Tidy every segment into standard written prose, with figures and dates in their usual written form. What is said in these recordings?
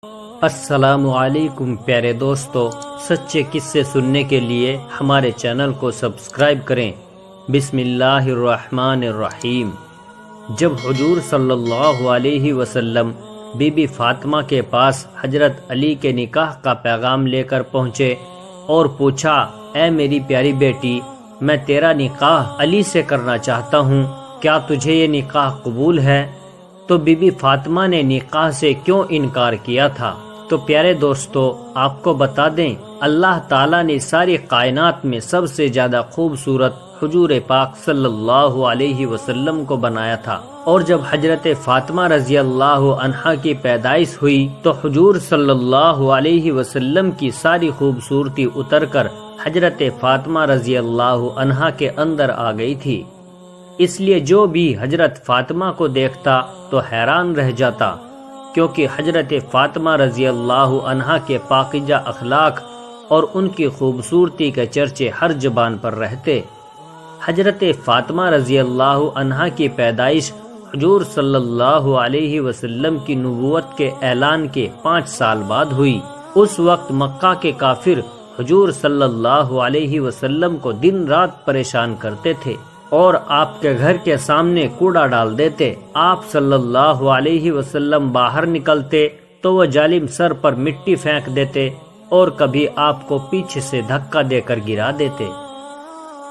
السلام علیکم پیارے دوستو، سچے قصے سننے کے لیے ہمارے چینل کو سبسکرائب کریں۔ بسم اللہ الرحمن الرحیم۔ جب حضور صلی اللہ علیہ وسلم بی بی فاطمہ کے پاس حضرت علی کے نکاح کا پیغام لے کر پہنچے اور پوچھا، اے میری پیاری بیٹی، میں تیرا نکاح علی سے کرنا چاہتا ہوں، کیا تجھے یہ نکاح قبول ہے؟ تو بی بی فاطمہ نے نکاح سے کیوں انکار کیا تھا؟ تو پیارے دوستو، آپ کو بتا دیں، اللہ تعالیٰ نے ساری کائنات میں سب سے زیادہ خوبصورت حضور پاک صلی اللہ علیہ وسلم کو بنایا تھا، اور جب حضرت فاطمہ رضی اللہ عنہا کی پیدائش ہوئی تو حضور صلی اللہ علیہ وسلم کی ساری خوبصورتی اتر کر حضرت فاطمہ رضی اللہ عنہا کے اندر آ گئی تھی۔ اس لیے جو بھی حضرت فاطمہ کو دیکھتا تو حیران رہ جاتا، کیونکہ حضرت فاطمہ رضی اللہ عنہا کے پاکیزہ اخلاق اور ان کی خوبصورتی کے چرچے ہر زبان پر رہتے۔ حضرت فاطمہ رضی اللہ عنہا کی پیدائش حضور صلی اللہ علیہ وسلم کی نبوت کے اعلان کے 5 سال بعد ہوئی۔ اس وقت مکہ کے کافر حضور صلی اللہ علیہ وسلم کو دن رات پریشان کرتے تھے اور آپ کے گھر کے سامنے کوڑا ڈال دیتے۔ آپ صلی اللہ علیہ وسلم باہر نکلتے تو وہ ظالم سر پر مٹی پھینک دیتے اور کبھی آپ کو پیچھے سے دھکا دے کر گرا دیتے۔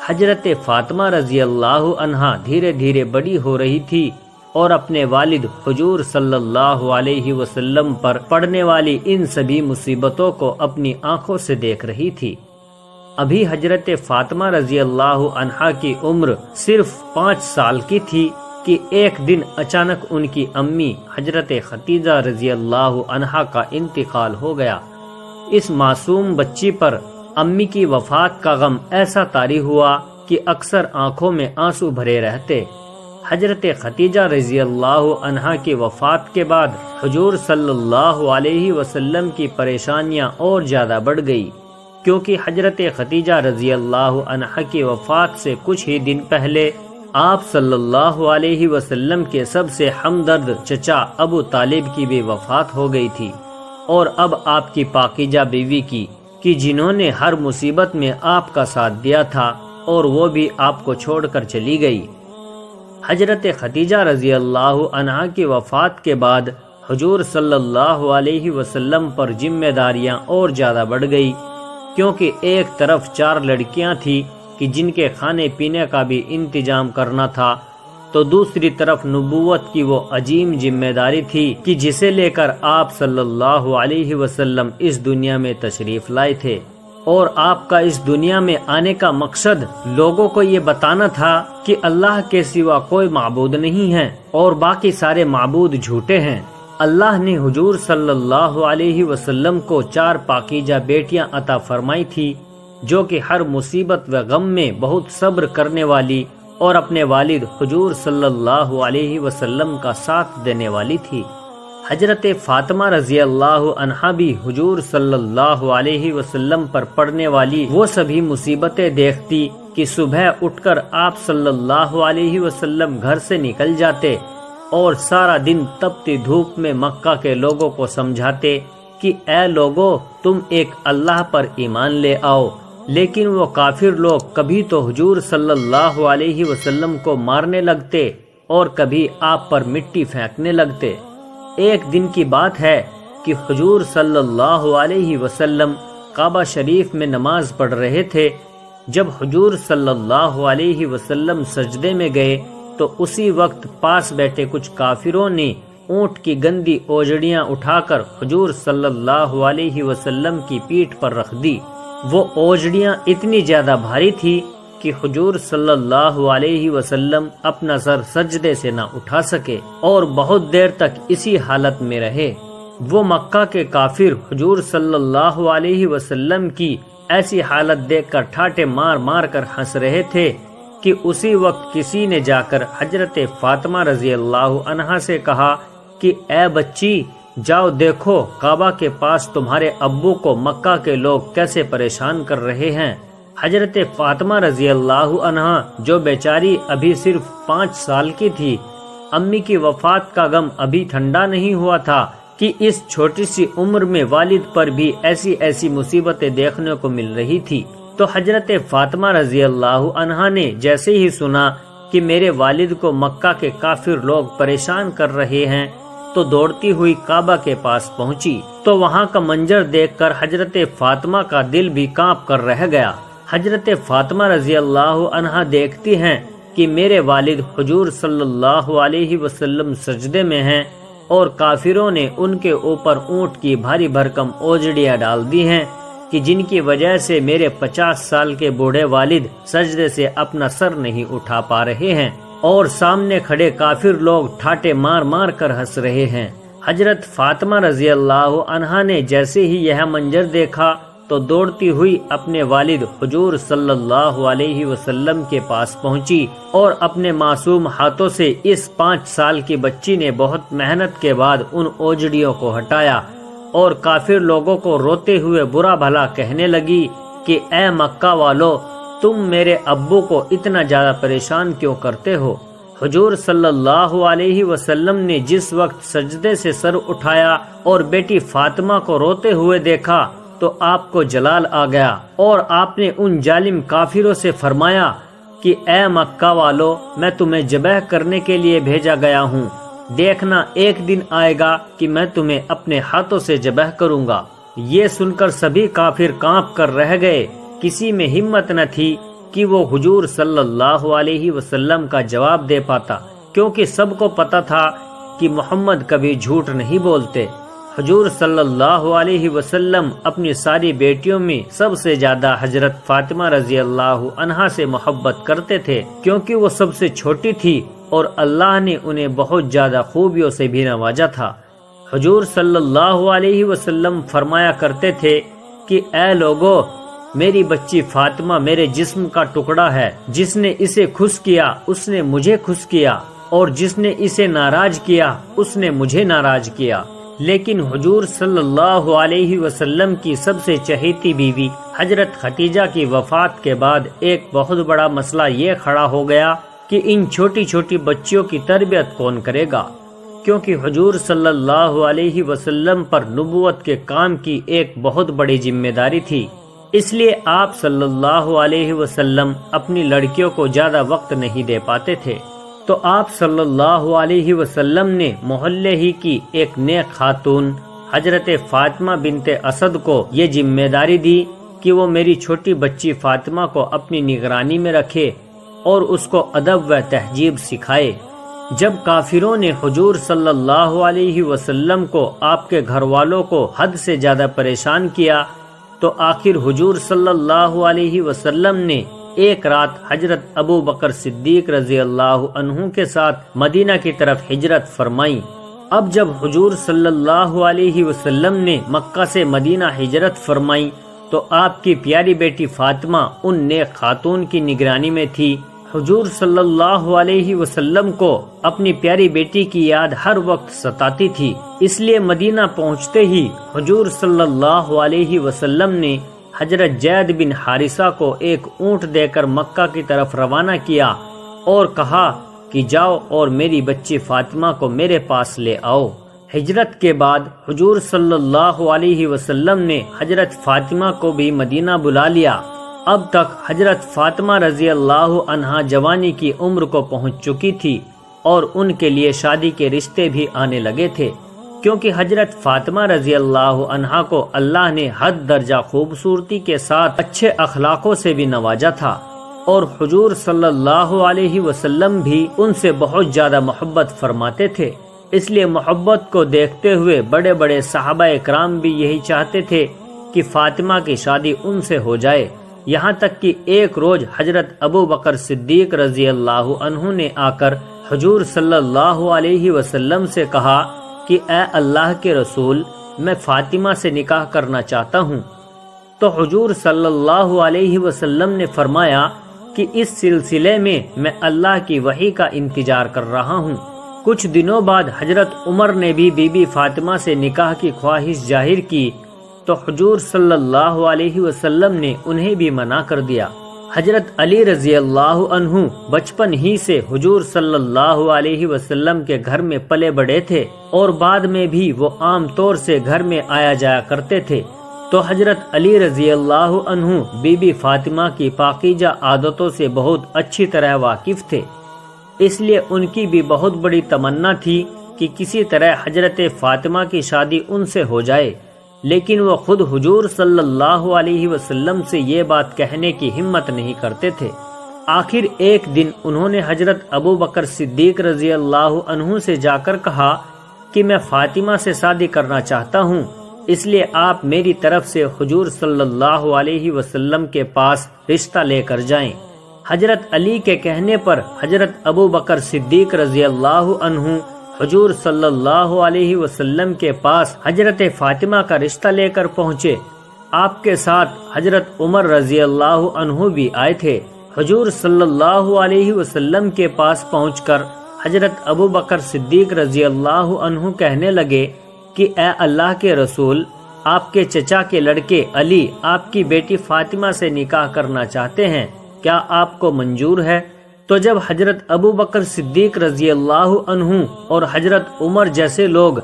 حضرت فاطمہ رضی اللہ عنہا دھیرے دھیرے بڑی ہو رہی تھی اور اپنے والد حضور صلی اللہ علیہ وسلم پر پڑنے والی ان سبھی مصیبتوں کو اپنی آنکھوں سے دیکھ رہی تھی۔ ابھی حضرت فاطمہ رضی اللہ عنہا کی عمر صرف 5 سال کی تھی کہ ایک دن اچانک ان کی امی حضرت خدیجہ رضی اللہ عنہا کا انتقال ہو گیا۔ اس معصوم بچی پر امی کی وفات کا غم ایسا طاری ہوا کہ اکثر آنکھوں میں آنسو بھرے رہتے۔ حضرت خدیجہ رضی اللہ عنہا کی وفات کے بعد حضور صلی اللہ علیہ وسلم کی پریشانیاں اور زیادہ بڑھ گئی، کیونکہ حضرت خدیجہ رضی اللہ عنہا کی وفات سے کچھ ہی دن پہلے آپ صلی اللہ علیہ وسلم کے سب سے ہمدرد چچا ابو طالب کی بھی وفات ہو گئی تھی، اور اب آپ کی پاکیزہ بیوی کی کہ جنہوں نے ہر مصیبت میں آپ کا ساتھ دیا تھا، اور وہ بھی آپ کو چھوڑ کر چلی گئی۔ حضرت خدیجہ رضی اللہ عنہا کی وفات کے بعد حضور صلی اللہ علیہ وسلم پر ذمہ داریاں اور زیادہ بڑھ گئی، کیونکہ ایک طرف 4 لڑکیاں تھیں کہ جن کے کھانے پینے کا بھی انتظام کرنا تھا، تو دوسری طرف نبوت کی وہ عظیم ذمہ داری تھی کہ جسے لے کر آپ صلی اللہ علیہ وسلم اس دنیا میں تشریف لائے تھے، اور آپ کا اس دنیا میں آنے کا مقصد لوگوں کو یہ بتانا تھا کہ اللہ کے سوا کوئی معبود نہیں ہے اور باقی سارے معبود جھوٹے ہیں۔ اللہ نے حضور صلی اللہ علیہ وسلم کو 4 پاکیزہ بیٹیاں عطا فرمائی تھی، جو کہ ہر مصیبت و غم میں بہت صبر کرنے والی اور اپنے والد حضور صلی اللہ علیہ وسلم کا ساتھ دینے والی تھی۔ حضرت فاطمہ رضی اللہ عنہا بھی حضور صلی اللہ علیہ وسلم پر پڑنے والی وہ سبھی مصیبتیں دیکھتی کہ صبح اٹھ کر آپ صلی اللہ علیہ وسلم گھر سے نکل جاتے اور سارا دن تپتی دھوپ میں مکہ کے لوگوں کو سمجھاتے کہ اے لوگو، تم ایک اللہ پر ایمان لے آؤ، لیکن وہ کافر لوگ کبھی تو حضور صلی اللہ علیہ وسلم کو مارنے لگتے اور کبھی آپ پر مٹی پھینکنے لگتے۔ ایک دن کی بات ہے کہ حضور صلی اللہ علیہ وسلم کعبہ شریف میں نماز پڑھ رہے تھے۔ جب حضور صلی اللہ علیہ وسلم سجدے میں گئے تو اسی وقت پاس بیٹھے کچھ کافروں نے اونٹ کی گندی اوجڑیاں اٹھا کر حضور صلی اللہ علیہ وسلم کی پیٹھ پر رکھ دی۔ وہ اوجڑیاں اتنی زیادہ بھاری تھی کہ حضور صلی اللہ علیہ وسلم اپنا سر سجدے سے نہ اٹھا سکے اور بہت دیر تک اسی حالت میں رہے۔ وہ مکہ کے کافر حضور صلی اللہ علیہ وسلم کی ایسی حالت دیکھ کر ٹھاٹے مار مار کر ہنس رہے تھے کہ اسی وقت کسی نے جا کر حضرت فاطمہ رضی اللہ عنہا سے کہا کہ اے بچی، جاؤ دیکھو کعبہ کے پاس تمہارے ابو کو مکہ کے لوگ کیسے پریشان کر رہے ہیں۔ حضرت فاطمہ رضی اللہ عنہا جو بیچاری ابھی صرف 5 سال کی تھی، امی کی وفات کا غم ابھی ٹھنڈا نہیں ہوا تھا کہ اس چھوٹی سی عمر میں والد پر بھی ایسی ایسی مصیبتیں دیکھنے کو مل رہی تھی۔ تو حضرت فاطمہ رضی اللہ عنہا نے جیسے ہی سنا کہ میرے والد کو مکہ کے کافر لوگ پریشان کر رہے ہیں تو دوڑتی ہوئی کعبہ کے پاس پہنچی، تو وہاں کا منظر دیکھ کر حضرت فاطمہ کا دل بھی کانپ کر رہ گیا۔ حضرت فاطمہ رضی اللہ عنہا دیکھتی ہیں کہ میرے والد حضور صلی اللہ علیہ وسلم سجدے میں ہیں اور کافروں نے ان کے اوپر اونٹ کی بھاری بھرکم اوجڑیاں ڈال دی ہیں کہ جن کی وجہ سے میرے 50 سال کے بوڑھے والد سجدے سے اپنا سر نہیں اٹھا پا رہے ہیں اور سامنے کھڑے کافر لوگ ٹھاٹے مار مار کر ہنس رہے ہیں۔ حضرت فاطمہ رضی اللہ عنہا نے جیسے ہی یہ منظر دیکھا تو دوڑتی ہوئی اپنے والد حضور صلی اللہ علیہ وسلم کے پاس پہنچی اور اپنے معصوم ہاتھوں سے اس 5 سال کی بچی نے بہت محنت کے بعد ان اوجڑیوں کو ہٹایا اور کافر لوگوں کو روتے ہوئے برا بھلا کہنے لگی کہ اے مکہ والو، تم میرے ابو کو اتنا زیادہ پریشان کیوں کرتے ہو؟ حضور صلی اللہ علیہ وسلم نے جس وقت سجدے سے سر اٹھایا اور بیٹی فاطمہ کو روتے ہوئے دیکھا تو آپ کو جلال آ گیا اور آپ نے ان ظالم کافروں سے فرمایا کہ اے مکہ والو، میں تمہیں ذبح کرنے کے لیے بھیجا گیا ہوں، دیکھنا ایک دن آئے گا کہ میں تمہیں اپنے ہاتھوں سے ذبح کروں گا۔ یہ سن کر سبھی کافر کانپ کر رہ گئے، کسی میں ہمت نہ تھی کہ وہ حضور صلی اللہ علیہ وسلم کا جواب دے پاتا، کیونکہ سب کو پتا تھا کہ محمد کبھی جھوٹ نہیں بولتے۔ حضور صلی اللہ علیہ وسلم اپنی ساری بیٹیوں میں سب سے زیادہ حضرت فاطمہ رضی اللہ عنہا سے محبت کرتے تھے، کیونکہ وہ سب سے چھوٹی تھی اور اللہ نے انہیں بہت زیادہ خوبیوں سے بھی نوازا تھا۔ حضور صلی اللہ علیہ وسلم فرمایا کرتے تھے کہ اے لوگو، میری بچی فاطمہ میرے جسم کا ٹکڑا ہے، جس نے اسے خوش کیا اس نے مجھے خوش کیا اور جس نے اسے ناراض کیا اس نے مجھے ناراض کیا۔ لیکن حضور صلی اللہ علیہ وسلم کی سب سے چہیتی بیوی حضرت خدیجہ کی وفات کے بعد ایک بہت بڑا مسئلہ یہ کھڑا ہو گیا کہ ان چھوٹی چھوٹی بچیوں کی تربیت کون کرے گا، کیونکہ حضور صلی اللہ علیہ وسلم پر نبوت کے کام کی ایک بہت بڑی ذمہ داری تھی۔ اس لیے آپ صلی اللہ علیہ وسلم اپنی لڑکیوں کو زیادہ وقت نہیں دے پاتے تھے، تو آپ صلی اللہ علیہ وسلم نے محلے ہی کی ایک نیک خاتون حضرت فاطمہ بنت اسد کو یہ ذمہ داری دی کہ وہ میری چھوٹی بچی فاطمہ کو اپنی نگرانی میں رکھے اور اس کو ادب و تہذیب سکھائے۔ جب کافروں نے حضور صلی اللہ علیہ وسلم کو آپ کے گھر والوں کو حد سے زیادہ پریشان کیا تو آخر حضور صلی اللہ علیہ وسلم نے ایک رات حضرت ابو بکر صدیق رضی اللہ عنہ کے ساتھ مدینہ کی طرف ہجرت فرمائی۔ اب جب حضور صلی اللہ علیہ وسلم نے مکہ سے مدینہ ہجرت فرمائی تو آپ کی پیاری بیٹی فاطمہ ان نیک خاتون کی نگرانی میں تھی۔ حضور صلی اللہ علیہ وسلم کو اپنی پیاری بیٹی کی یاد ہر وقت ستاتی تھی، اس لیے مدینہ پہنچتے ہی حضور صلی اللہ علیہ وسلم نے حضرت زید بن حارثہ کو ایک اونٹ دے کر مکہ کی طرف روانہ کیا اور کہا کہ جاؤ اور میری بچی فاطمہ کو میرے پاس لے آؤ۔ ہجرت کے بعد حضور صلی اللہ علیہ وسلم نے حضرت فاطمہ کو بھی مدینہ بلا لیا۔ اب تک حضرت فاطمہ رضی اللہ عنہا جوانی کی عمر کو پہنچ چکی تھی اور ان کے لیے شادی کے رشتے بھی آنے لگے تھے، کیونکہ حضرت فاطمہ رضی اللہ عنہا کو اللہ نے حد درجہ خوبصورتی کے ساتھ اچھے اخلاقوں سے بھی نوازا تھا اور حضور صلی اللہ علیہ وسلم بھی ان سے بہت زیادہ محبت فرماتے تھے۔ اس لیے محبت کو دیکھتے ہوئے بڑے بڑے صحابہ اکرام بھی یہی چاہتے تھے کہ فاطمہ کی شادی ان سے ہو جائے، یہاں تک کہ ایک روز حضرت ابو بکر صدیق رضی اللہ عنہ نے آ کر حضور صلی اللہ علیہ وسلم سے کہا کہ اے اللہ کے رسول، میں فاطمہ سے نکاح کرنا چاہتا ہوں۔ تو حضور صلی اللہ علیہ وسلم نے فرمایا کہ اس سلسلے میں اللہ کی وحی کا انتظار کر رہا ہوں۔ کچھ دنوں بعد حضرت عمر نے بھی بی بی فاطمہ سے نکاح کی خواہش ظاہر کی تو حضور صلی اللہ علیہ وسلم نے انہیں بھی منع کر دیا۔ حضرت علی رضی اللہ عنہ بچپن ہی سے حضور صلی اللہ علیہ وسلم کے گھر میں پلے بڑے تھے اور بعد میں بھی وہ عام طور سے گھر میں آیا جایا کرتے تھے، تو حضرت علی رضی اللہ عنہ بی بی فاطمہ کی پاکیزہ عادتوں سے بہت اچھی طرح واقف تھے، اس لیے ان کی بھی بہت بڑی تمنا تھی کہ کسی طرح حضرت فاطمہ کی شادی ان سے ہو جائے، لیکن وہ خود حضور صلی اللہ علیہ وسلم سے یہ بات کہنے کی ہمت نہیں کرتے تھے۔ آخر ایک دن انہوں نے حضرت ابو بکر صدیق رضی اللہ عنہ سے جا کر کہا کہ میں فاطمہ سے شادی کرنا چاہتا ہوں، اس لیے آپ میری طرف سے حضور صلی اللہ علیہ وسلم کے پاس رشتہ لے کر جائیں۔ حضرت علی کے کہنے پر حضرت ابو بکر صدیق رضی اللہ عنہ حضور صلی اللہ علیہ وسلم کے پاس حضرت فاطمہ کا رشتہ لے کر پہنچے۔ آپ کے ساتھ حضرت عمر رضی اللہ عنہ بھی آئے تھے۔ حضور صلی اللہ علیہ وسلم کے پاس پہنچ کر حضرت ابو بکر صدیق رضی اللہ عنہ کہنے لگے کہ اے اللہ کے رسول، آپ کے چچا کے لڑکے علی آپ کی بیٹی فاطمہ سے نکاح کرنا چاہتے ہیں، کیا آپ کو منظور ہے؟ تو جب حضرت ابو بکر صدیق رضی اللہ عنہ اور حضرت عمر جیسے لوگ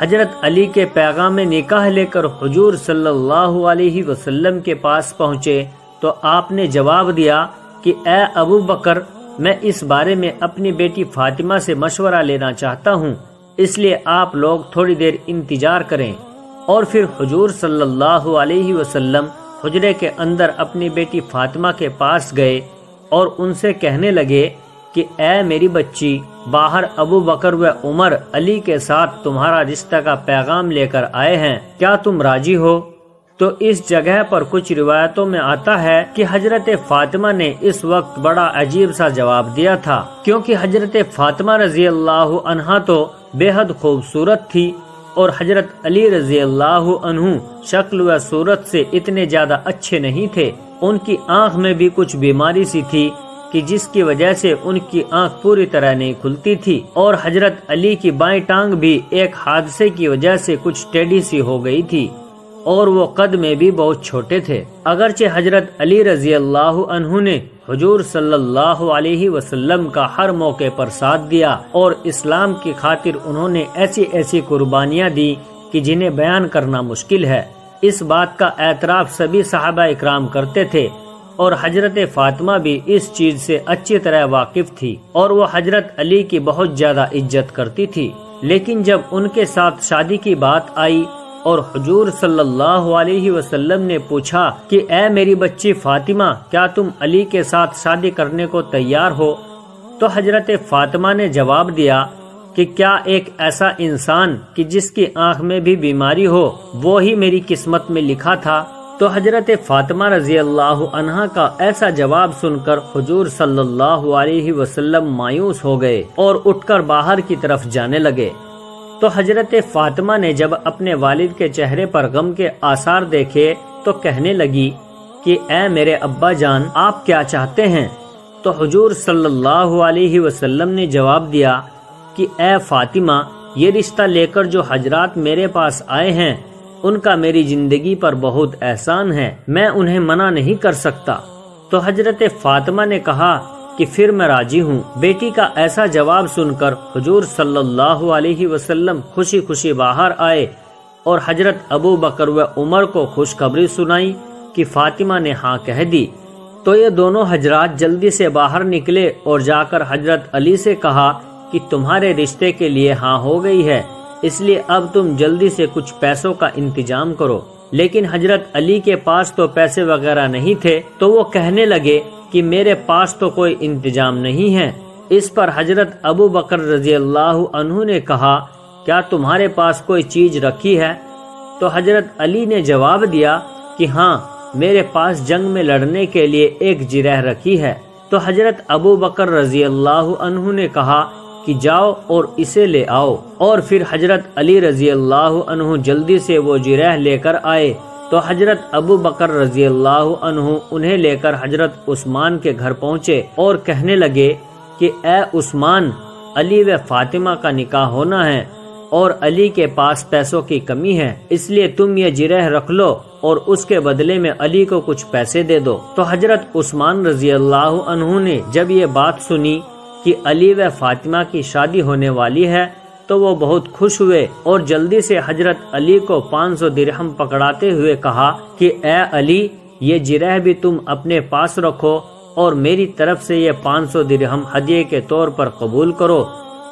حضرت علی کے پیغام نکاح لے کر حضور صلی اللہ علیہ وسلم کے پاس پہنچے تو آپ نے جواب دیا کہ اے ابو بکر، میں اس بارے میں اپنی بیٹی فاطمہ سے مشورہ لینا چاہتا ہوں، اس لیے آپ لوگ تھوڑی دیر انتظار کریں۔ اور پھر حضور صلی اللہ علیہ وسلم حجرے کے اندر اپنی بیٹی فاطمہ کے پاس گئے اور ان سے کہنے لگے کہ اے میری بچی، باہر ابو بکر و عمر علی کے ساتھ تمہارا رشتہ کا پیغام لے کر آئے ہیں، کیا تم راضی ہو؟ تو اس جگہ پر کچھ روایتوں میں آتا ہے کہ حضرت فاطمہ نے اس وقت بڑا عجیب سا جواب دیا تھا، کیونکہ حضرت فاطمہ رضی اللہ عنہا تو بے حد خوبصورت تھی اور حضرت علی رضی اللہ عنہ شکل و صورت سے اتنے زیادہ اچھے نہیں تھے۔ ان کی آنکھ میں بھی کچھ بیماری سی تھی کہ جس کی وجہ سے ان کی آنکھ پوری طرح نہیں کھلتی تھی، اور حضرت علی کی بائیں ٹانگ بھی ایک حادثے کی وجہ سے کچھ ٹیڑھی سی ہو گئی تھی، اور وہ قد میں بھی بہت چھوٹے تھے۔ اگرچہ حضرت علی رضی اللہ عنہ نے حضور صلی اللہ علیہ وسلم کا ہر موقع پر ساتھ دیا اور اسلام کی خاطر انہوں نے ایسی ایسی قربانیاں دی کہ جنہیں بیان کرنا مشکل ہے، اس بات کا اعتراف سبھی صحابہ اکرام کرتے تھے، اور حضرت فاطمہ بھی اس چیز سے اچھی طرح واقف تھی اور وہ حضرت علی کی بہت زیادہ عزت کرتی تھی۔ لیکن جب ان کے ساتھ شادی کی بات آئی اور حضور صلی اللہ علیہ وسلم نے پوچھا کہ اے میری بچی فاطمہ، کیا تم علی کے ساتھ شادی کرنے کو تیار ہو؟ تو حضرت فاطمہ نے جواب دیا کہ کیا ایک ایسا انسان کہ جس کی آنکھ میں بھی بیماری ہو، وہی میری قسمت میں لکھا تھا؟ تو حضرت فاطمہ رضی اللہ عنہا کا ایسا جواب سن کر حضور صلی اللہ علیہ وسلم مایوس ہو گئے اور اٹھ کر باہر کی طرف جانے لگے۔ تو حضرت فاطمہ نے جب اپنے والد کے چہرے پر غم کے آثار دیکھے تو کہنے لگی کہ اے میرے ابا جان، آپ کیا چاہتے ہیں؟ تو حضور صلی اللہ علیہ وسلم نے جواب دیا کہ اے فاطمہ، یہ رشتہ لے کر جو حضرات میرے پاس آئے ہیں ان کا میری زندگی پر بہت احسان ہے، میں انہیں منع نہیں کر سکتا۔ تو حضرت فاطمہ نے کہا کہ پھر میں راضی ہوں۔ بیٹی کا ایسا جواب سن کر حضور صلی اللہ علیہ وسلم خوشی خوشی باہر آئے اور حضرت ابو بکر و عمر کو خوشخبری سنائی کہ فاطمہ نے ہاں کہہ دی۔ تو یہ دونوں حضرات جلدی سے باہر نکلے اور جا کر حضرت علی سے کہا کہ تمہارے رشتے کے لیے ہاں ہو گئی ہے، اس لیے اب تم جلدی سے کچھ پیسوں کا انتظام کرو۔ لیکن حضرت علی کے پاس تو پیسے وغیرہ نہیں تھے، تو وہ کہنے لگے کہ میرے پاس تو کوئی انتظام نہیں ہے۔ اس پر حضرت ابو بکر رضی اللہ عنہ نے کہا کیا تمہارے پاس کوئی چیز رکھی ہے؟ تو حضرت علی نے جواب دیا کہ ہاں، میرے پاس جنگ میں لڑنے کے لیے ایک جرح رکھی ہے۔ تو حضرت ابو بکر رضی اللہ عنہ نے کہا کہ جاؤ اور اسے لے آؤ، اور پھر حضرت علی رضی اللہ عنہ جلدی سے وہ جرح لے کر آئے۔ تو حضرت ابو بکر رضی اللہ عنہ انہیں لے کر حضرت عثمان کے گھر پہنچے اور کہنے لگے کہ اے عثمان، علی و فاطمہ کا نکاح ہونا ہے اور علی کے پاس پیسوں کی کمی ہے، اس لیے تم یہ جرح رکھ لو اور اس کے بدلے میں علی کو کچھ پیسے دے دو۔ تو حضرت عثمان رضی اللہ عنہ نے جب یہ بات سنی کہ علی و فاطمہ کی شادی ہونے والی ہے تو وہ بہت خوش ہوئے اور جلدی سے حضرت علی کو 500 درہم پکڑاتے ہوئے کہا کہ اے علی، یہ جرح بھی تم اپنے پاس رکھو اور میری طرف سے یہ 500 درہم ہدیے کے طور پر قبول کرو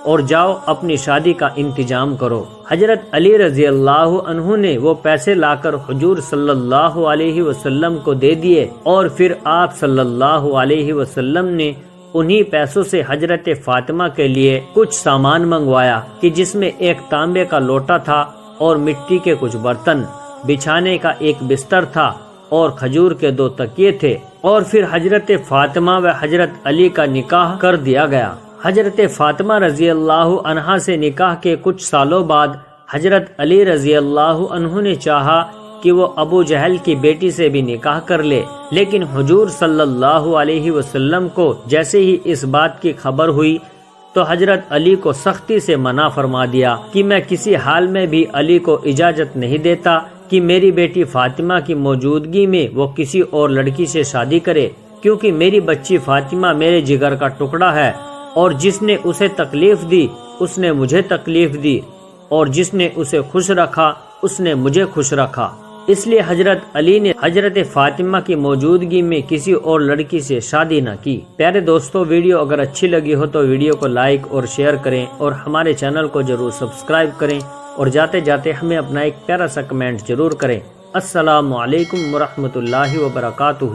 اور جاؤ اپنی شادی کا انتظام کرو۔ حضرت علی رضی اللہ عنہ نے وہ پیسے لا کر حضور صلی اللہ علیہ وسلم کو دے دیے اور پھر آپ صلی اللہ علیہ وسلم نے انہی پیسوں سے حضرت فاطمہ کے لیے کچھ سامان منگوایا کہ جس میں ایک تانبے کا لوٹا تھا اور مٹی کے کچھ برتن، بچھانے کا ایک بستر تھا اور کھجور کے 2 تکیے تھے، اور پھر حضرت فاطمہ و حضرت علی کا نکاح کر دیا گیا۔ حضرت فاطمہ رضی اللہ عنہا سے نکاح کے کچھ سالوں بعد حضرت علی رضی اللہ عنہ نے چاہا کہ وہ ابو جہل کی بیٹی سے بھی نکاح کر لے، لیکن حضور صلی اللہ علیہ وسلم کو جیسے ہی اس بات کی خبر ہوئی تو حضرت علی کو سختی سے منع فرما دیا کہ میں کسی حال میں بھی علی کو اجازت نہیں دیتا کہ میری بیٹی فاطمہ کی موجودگی میں وہ کسی اور لڑکی سے شادی کرے، کیونکہ میری بچی فاطمہ میرے جگر کا ٹکڑا ہے اور جس نے اسے تکلیف دی اس نے مجھے تکلیف دی، اور جس نے اسے خوش رکھا اس نے مجھے خوش رکھا۔ اس لیے حضرت علی نے حضرت فاطمہ کی موجودگی میں کسی اور لڑکی سے شادی نہ کی۔ پیارے دوستو، ویڈیو اگر اچھی لگی ہو تو ویڈیو کو لائک اور شیئر کریں اور ہمارے چینل کو ضرور سبسکرائب کریں، اور جاتے جاتے ہمیں اپنا ایک پیارا سا کمنٹ ضرور کریں۔ السلام علیکم ورحمۃ اللہ وبرکاتہ۔